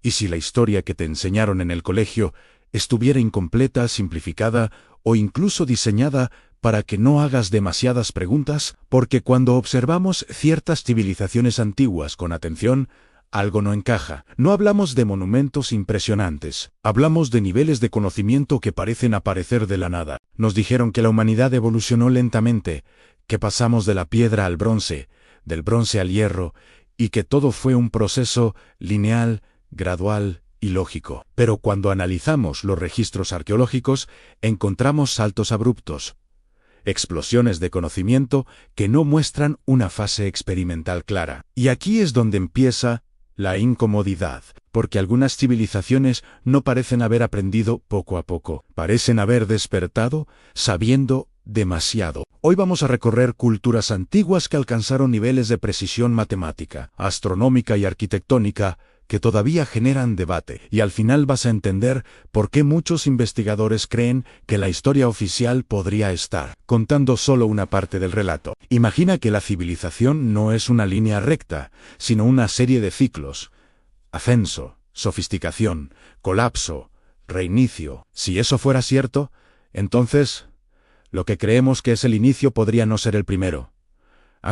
¿Y si la historia que te enseñaron en el colegio estuviera incompleta, simplificada o incluso diseñada para que no hagas demasiadas preguntas? Porque cuando observamos ciertas civilizaciones antiguas con atención, algo no encaja. No hablamos de monumentos impresionantes, hablamos de niveles de conocimiento que parecen aparecer de la nada. Nos dijeron que la humanidad evolucionó lentamente, que pasamos de la piedra al bronce, del bronce al hierro, y que todo fue un proceso lineal, gradual y lógico. Pero cuando analizamos los registros arqueológicos, encontramos saltos abruptos, explosiones de conocimiento que no muestran una fase experimental clara. Y aquí es donde empieza la incomodidad, porque algunas civilizaciones no parecen haber aprendido poco a poco, parecen haber despertado sabiendo demasiado. Hoy vamos a recorrer culturas antiguas que alcanzaron niveles de precisión matemática, astronómica y arquitectónica que todavía generan debate, y al final vas a entender por qué muchos investigadores creen que la historia oficial podría estar contando solo una parte del relato. Imagina que la civilización no es una línea recta, sino una serie de ciclos: ascenso, sofisticación, colapso, reinicio. Si eso fuera cierto, entonces lo que creemos que es el inicio podría no ser el primero.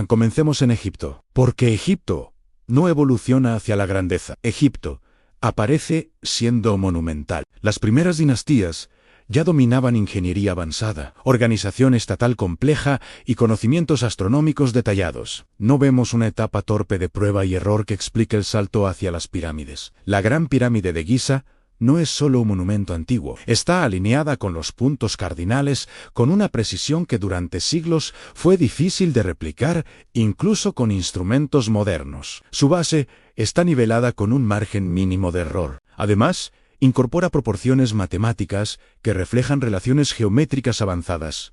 Comencemos en Egipto. Porque Egipto no evoluciona hacia la grandeza. Egipto aparece siendo monumental. Las primeras dinastías ya dominaban ingeniería avanzada, organización estatal compleja y conocimientos astronómicos detallados. No vemos una etapa torpe de prueba y error que explique el salto hacia las pirámides. La Gran Pirámide de Giza no es solo un monumento antiguo, está alineada con los puntos cardinales con una precisión que durante siglos fue difícil de replicar incluso con instrumentos modernos. Su base está nivelada con un margen mínimo de error. Además, incorpora proporciones matemáticas que reflejan relaciones geométricas avanzadas.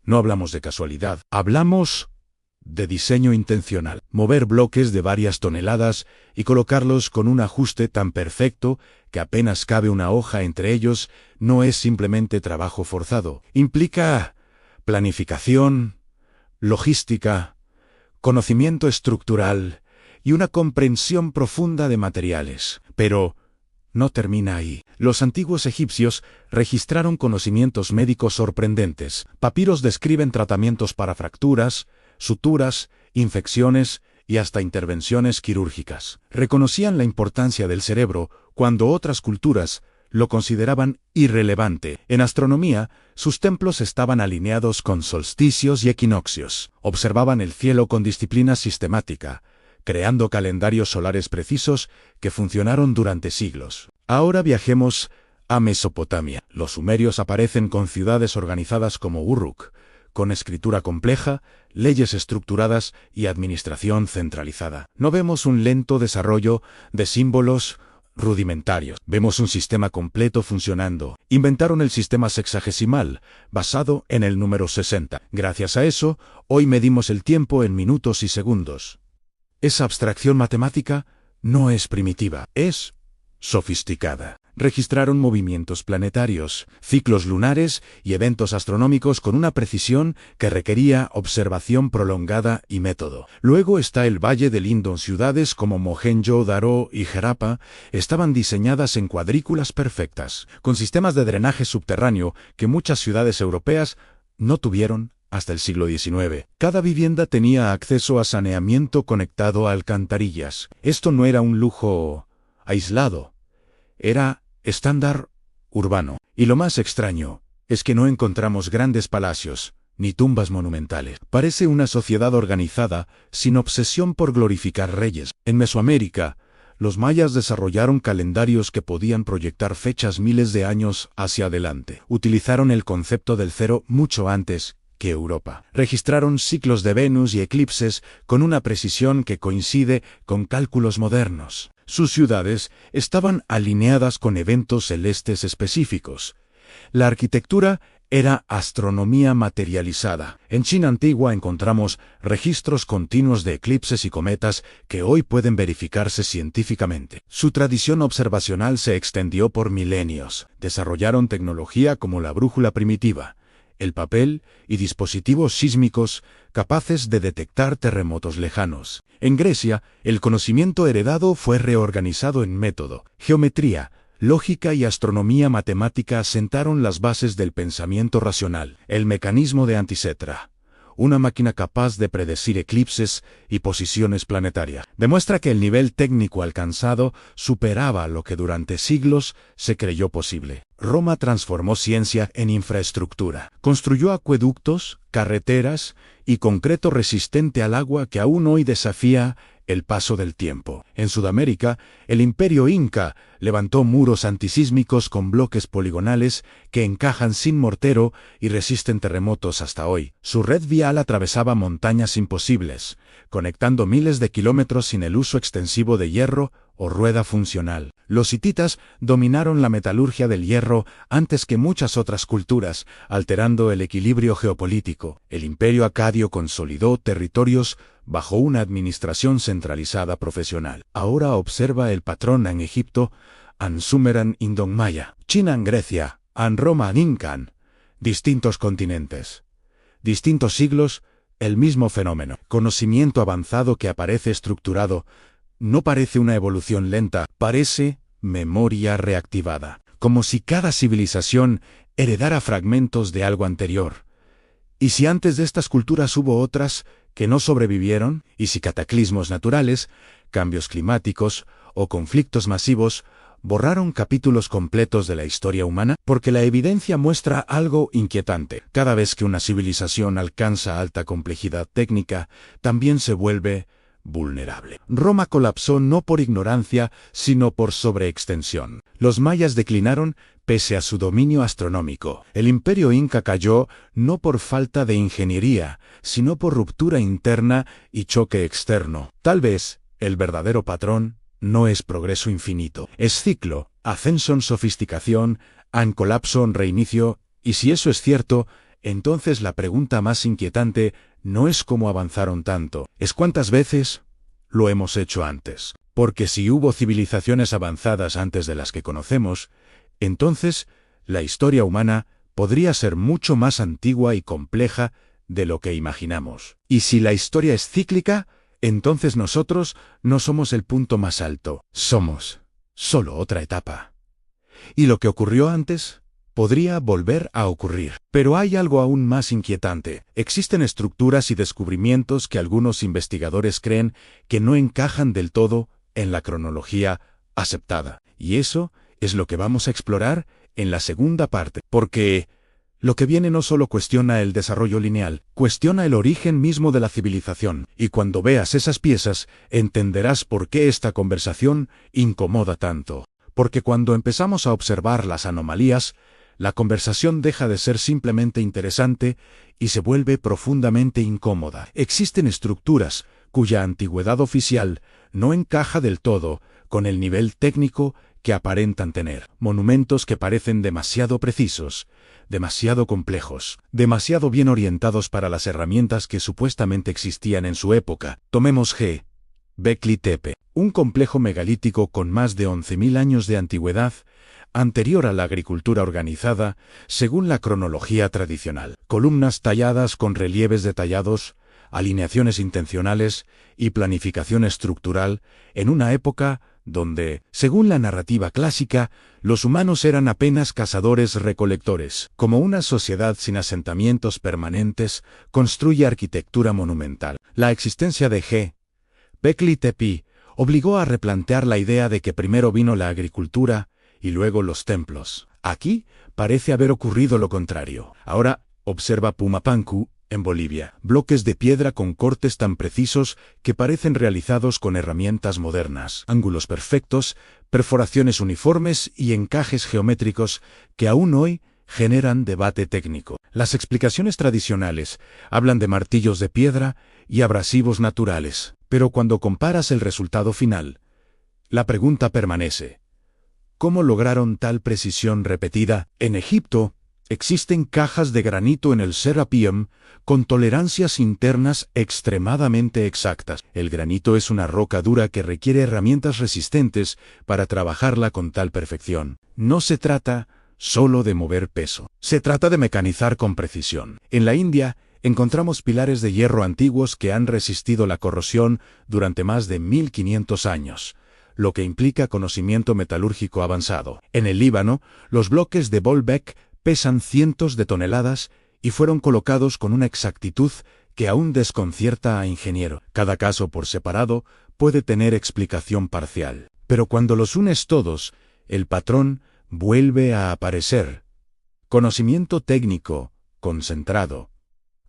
No hablamos de casualidad, hablamos de diseño intencional. Mover bloques de varias toneladas y colocarlos con un ajuste tan perfecto que apenas cabe una hoja entre ellos no es simplemente trabajo forzado. Implica planificación, logística, conocimiento estructural y una comprensión profunda de materiales. Pero no termina ahí. Los antiguos egipcios registraron conocimientos médicos sorprendentes. Papiros describen tratamientos para fracturas, suturas, infecciones y hasta intervenciones quirúrgicas. Reconocían la importancia del cerebro cuando otras culturas lo consideraban irrelevante. En astronomía, sus templos estaban alineados con solsticios y equinoccios. Observaban el cielo con disciplina sistemática, creando calendarios solares precisos que funcionaron durante siglos. Ahora viajemos a Mesopotamia. Los sumerios aparecen con ciudades organizadas como Uruk, con escritura compleja, leyes estructuradas y administración centralizada. No vemos un lento desarrollo de símbolos rudimentarios. Vemos un sistema completo funcionando. Inventaron el sistema sexagesimal, basado en el número 60. Gracias a eso, hoy medimos el tiempo en minutos y segundos. Esa abstracción matemática no es primitiva, es sofisticada. Registraron movimientos planetarios, ciclos lunares y eventos astronómicos con una precisión que requería observación prolongada y método. Luego está el Valle del Indo. Ciudades como Mohenjo-Daro y Harappa estaban diseñadas en cuadrículas perfectas, con sistemas de drenaje subterráneo que muchas ciudades europeas no tuvieron hasta el siglo XIX. Cada vivienda tenía acceso a saneamiento conectado a alcantarillas. Esto no era un lujo aislado, era estándar urbano. Y lo más extraño es que no encontramos grandes palacios ni tumbas monumentales. Parece una sociedad organizada sin obsesión por glorificar reyes. En Mesoamérica, los mayas desarrollaron calendarios que podían proyectar fechas miles de años hacia adelante. Utilizaron el concepto del cero mucho antes que Europa. Registraron ciclos de Venus y eclipses con una precisión que coincide con cálculos modernos. Sus ciudades estaban alineadas con eventos celestes específicos. La arquitectura era astronomía materializada. En China antigua encontramos registros continuos de eclipses y cometas que hoy pueden verificarse científicamente. Su tradición observacional se extendió por milenios. Desarrollaron tecnología como la brújula primitiva, el papel y dispositivos sísmicos capaces de detectar terremotos lejanos. En Grecia, el conocimiento heredado fue reorganizado en método. Geometría, lógica y astronomía matemática sentaron las bases del pensamiento racional. El mecanismo de Anticetra, una máquina capaz de predecir eclipses y posiciones planetarias, demuestra que el nivel técnico alcanzado superaba lo que durante siglos se creyó posible. Roma transformó ciencia en infraestructura. Construyó acueductos, carreteras y concreto resistente al agua que aún hoy desafía el paso del tiempo. En Sudamérica, el Imperio Inca levantó muros antisísmicos con bloques poligonales que encajan sin mortero y resisten terremotos hasta hoy. Su red vial atravesaba montañas imposibles, conectando miles de kilómetros sin el uso extensivo de hierro o rueda funcional. Los hititas dominaron la metalurgia del hierro antes que muchas otras culturas, alterando el equilibrio geopolítico. El Imperio Acadio consolidó territorios bajo una administración centralizada profesional. Ahora observa el patrón en Egipto, en Sumeran Indon Maya, China en Grecia, en Roma en Incan. Distintos continentes, distintos siglos, el mismo fenómeno. Conocimiento avanzado que aparece estructurado. No parece una evolución lenta, parece memoria reactivada, como si cada civilización heredara fragmentos de algo anterior. ¿Y si antes de estas culturas hubo otras que no sobrevivieron? ¿Y si cataclismos naturales, cambios climáticos o conflictos masivos borraron capítulos completos de la historia humana? Porque la evidencia muestra algo inquietante. Cada vez que una civilización alcanza alta complejidad técnica, también se vuelve vulnerable. Roma colapsó no por ignorancia, sino por sobreextensión. Los mayas declinaron pese a su dominio astronómico. El Imperio Inca cayó no por falta de ingeniería, sino por ruptura interna y choque externo. Tal vez, el verdadero patrón no es progreso infinito. Es ciclo, ascenso en sofisticación, en colapso en reinicio, y si eso es cierto, entonces la pregunta más inquietante no es cómo avanzaron tanto, es cuántas veces lo hemos hecho antes. Porque si hubo civilizaciones avanzadas antes de las que conocemos, entonces la historia humana podría ser mucho más antigua y compleja de lo que imaginamos. Y si la historia es cíclica, entonces nosotros no somos el punto más alto, somos solo otra etapa. Y lo que ocurrió antes podría volver a ocurrir. Pero hay algo aún más inquietante. Existen estructuras y descubrimientos que algunos investigadores creen que no encajan del todo en la cronología aceptada. Y eso es lo que vamos a explorar en la segunda parte. Porque lo que viene no solo cuestiona el desarrollo lineal, cuestiona el origen mismo de la civilización. Y cuando veas esas piezas, entenderás por qué esta conversación incomoda tanto. Porque cuando empezamos a observar las anomalías, la conversación deja de ser simplemente interesante y se vuelve profundamente incómoda. Existen estructuras cuya antigüedad oficial no encaja del todo con el nivel técnico que aparentan tener. Monumentos que parecen demasiado precisos, demasiado complejos, demasiado bien orientados para las herramientas que supuestamente existían en su época. Tomemos Göbekli Tepe, un complejo megalítico con más de 11.000 años de antigüedad, anterior a la agricultura organizada, según la cronología tradicional. Columnas talladas con relieves detallados, alineaciones intencionales y planificación estructural en una época donde, según la narrativa clásica, los humanos eran apenas cazadores-recolectores. Como una sociedad sin asentamientos permanentes, construye arquitectura monumental. La existencia de Göbekli Tepe obligó a replantear la idea de que primero vino la agricultura y luego los templos. Aquí parece haber ocurrido lo contrario. Ahora observa Pumapunku, en Bolivia. Bloques de piedra con cortes tan precisos que parecen realizados con herramientas modernas. Ángulos perfectos, perforaciones uniformes y encajes geométricos que aún hoy generan debate técnico. Las explicaciones tradicionales hablan de martillos de piedra y abrasivos naturales. Pero cuando comparas el resultado final, la pregunta permanece: ¿cómo lograron tal precisión repetida? En Egipto, existen cajas de granito en el Serapeum con tolerancias internas extremadamente exactas. El granito es una roca dura que requiere herramientas resistentes para trabajarla con tal perfección. No se trata solo de mover peso. Se trata de mecanizar con precisión. En la India, encontramos pilares de hierro antiguos que han resistido la corrosión durante más de 1500 años, lo que implica conocimiento metalúrgico avanzado. En el Líbano, los bloques de Baalbek pesan cientos de toneladas y fueron colocados con una exactitud que aún desconcierta a ingeniero. Cada caso por separado puede tener explicación parcial, pero cuando los unes todos, el patrón vuelve a aparecer. Conocimiento técnico concentrado.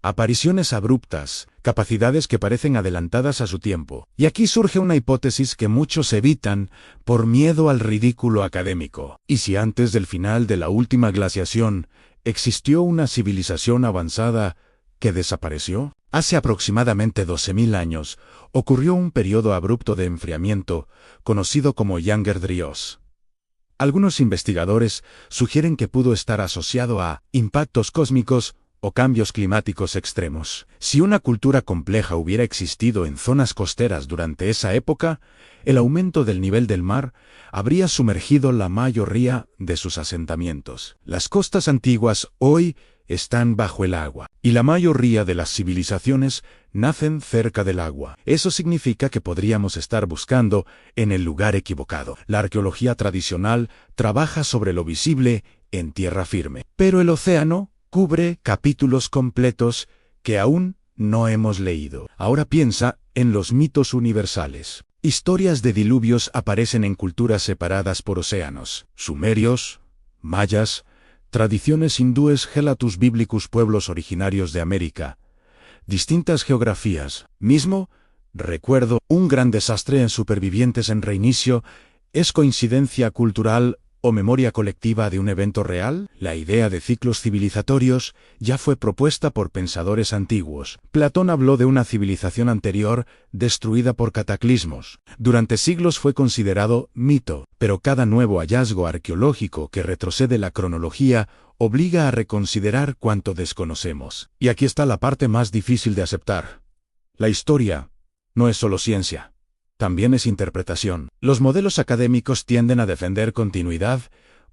Apariciones abruptas, capacidades que parecen adelantadas a su tiempo. Y aquí surge una hipótesis que muchos evitan por miedo al ridículo académico. ¿Y si antes del final de la última glaciación existió una civilización avanzada que desapareció? Hace aproximadamente 12.000 años ocurrió un periodo abrupto de enfriamiento, conocido como Younger Dryas. Algunos investigadores sugieren que pudo estar asociado a impactos cósmicos o cambios climáticos extremos. Si una cultura compleja hubiera existido en zonas costeras durante esa época, el aumento del nivel del mar habría sumergido la mayoría de sus asentamientos. Las costas antiguas hoy están bajo el agua, y la mayoría de las civilizaciones nacen cerca del agua. Eso significa que podríamos estar buscando en el lugar equivocado. La arqueología tradicional trabaja sobre lo visible en tierra firme, pero el océano cubre capítulos completos que aún no hemos leído. Ahora piensa en los mitos universales. Historias de diluvios aparecen en culturas separadas por océanos. Sumerios, mayas, tradiciones hindúes, Gelatus biblicus, pueblos originarios de América. Distintas geografías. Mismo, recuerdo, un gran desastre en supervivientes en reinicio, ¿es coincidencia cultural o memoria colectiva de un evento real? La idea de ciclos civilizatorios ya fue propuesta por pensadores antiguos. Platón habló de una civilización anterior destruida por cataclismos. Durante siglos fue considerado mito, pero cada nuevo hallazgo arqueológico que retrocede la cronología obliga a reconsiderar cuanto desconocemos. Y aquí está la parte más difícil de aceptar. La historia no es solo ciencia. También es interpretación. Los modelos académicos tienden a defender continuidad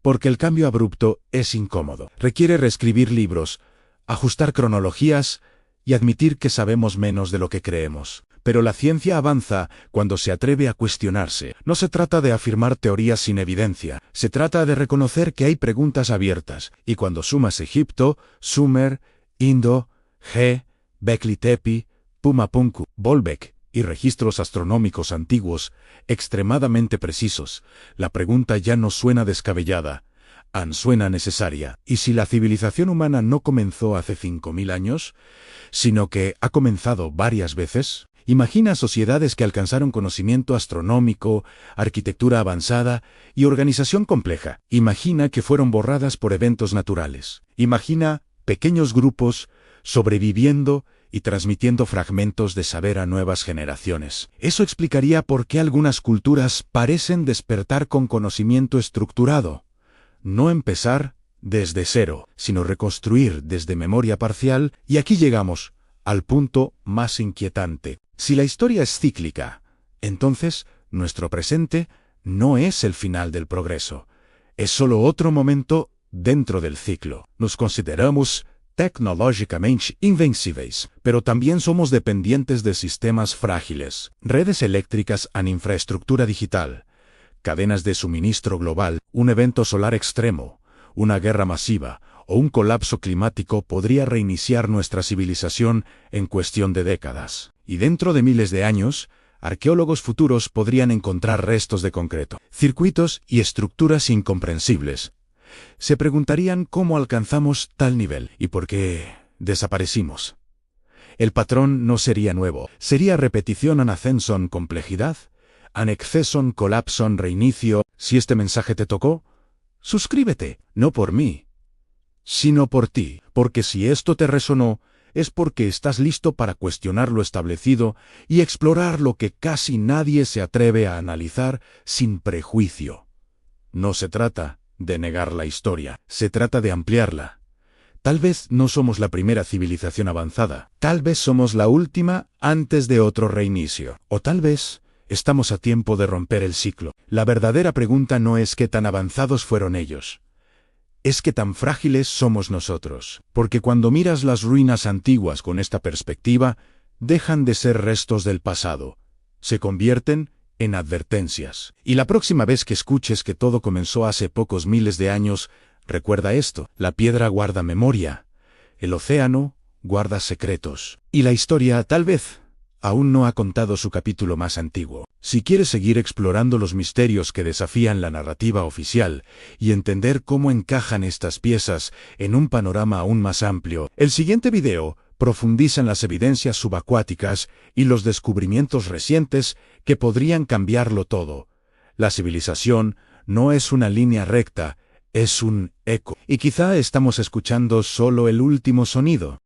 porque el cambio abrupto es incómodo. Requiere reescribir libros, ajustar cronologías y admitir que sabemos menos de lo que creemos. Pero la ciencia avanza cuando se atreve a cuestionarse. No se trata de afirmar teorías sin evidencia, se trata de reconocer que hay preguntas abiertas. Y cuando sumas Egipto, Sumer, Indo, Göbekli Tepe, Pumapunku, Baalbek y registros astronómicos antiguos extremadamente precisos, la pregunta ya no suena descabellada, suena necesaria. ¿Y si la civilización humana no comenzó hace 5.000 años, sino que ha comenzado varias veces? Imagina sociedades que alcanzaron conocimiento astronómico, arquitectura avanzada y organización compleja. Imagina que fueron borradas por eventos naturales. Imagina pequeños grupos sobreviviendo y transmitiendo fragmentos de saber a nuevas generaciones. Eso explicaría por qué algunas culturas parecen despertar con conocimiento estructurado. No empezar desde cero, sino reconstruir desde memoria parcial, y aquí llegamos al punto más inquietante. Si la historia es cíclica, entonces nuestro presente no es el final del progreso, es solo otro momento dentro del ciclo. Nos consideramos tecnológicamente invencíveis, pero también somos dependientes de sistemas frágiles, redes eléctricas en infraestructura digital, cadenas de suministro global, un evento solar extremo, una guerra masiva o un colapso climático podría reiniciar nuestra civilización en cuestión de décadas. Y dentro de miles de años, arqueólogos futuros podrían encontrar restos de concreto, circuitos y estructuras incomprensibles. Se preguntarían cómo alcanzamos tal nivel y por qué desaparecimos. El patrón no sería nuevo, sería repetición en ascenso en complejidad, en exceso en colapso en reinicio. Si este mensaje te tocó, suscríbete, no por mí, sino por ti, porque si esto te resonó, es porque estás listo para cuestionar lo establecido y explorar lo que casi nadie se atreve a analizar sin prejuicio. No se trata de negar la historia, se trata de ampliarla. Tal vez no somos la primera civilización avanzada, tal vez somos la última antes de otro reinicio, o tal vez estamos a tiempo de romper el ciclo. La verdadera pregunta no es qué tan avanzados fueron ellos, es que tan frágiles somos nosotros. Porque cuando miras las ruinas antiguas con esta perspectiva, dejan de ser restos del pasado. Se convierten en advertencias. Y la próxima vez que escuches que todo comenzó hace pocos miles de años, recuerda esto: la piedra guarda memoria, el océano guarda secretos, y la historia, tal vez, aún no ha contado su capítulo más antiguo. Si quieres seguir explorando los misterios que desafían la narrativa oficial y entender cómo encajan estas piezas en un panorama aún más amplio, el siguiente video profundiza en las evidencias subacuáticas y los descubrimientos recientes que podrían cambiarlo todo. La civilización no es una línea recta, es un eco. Y quizá estamos escuchando solo el último sonido.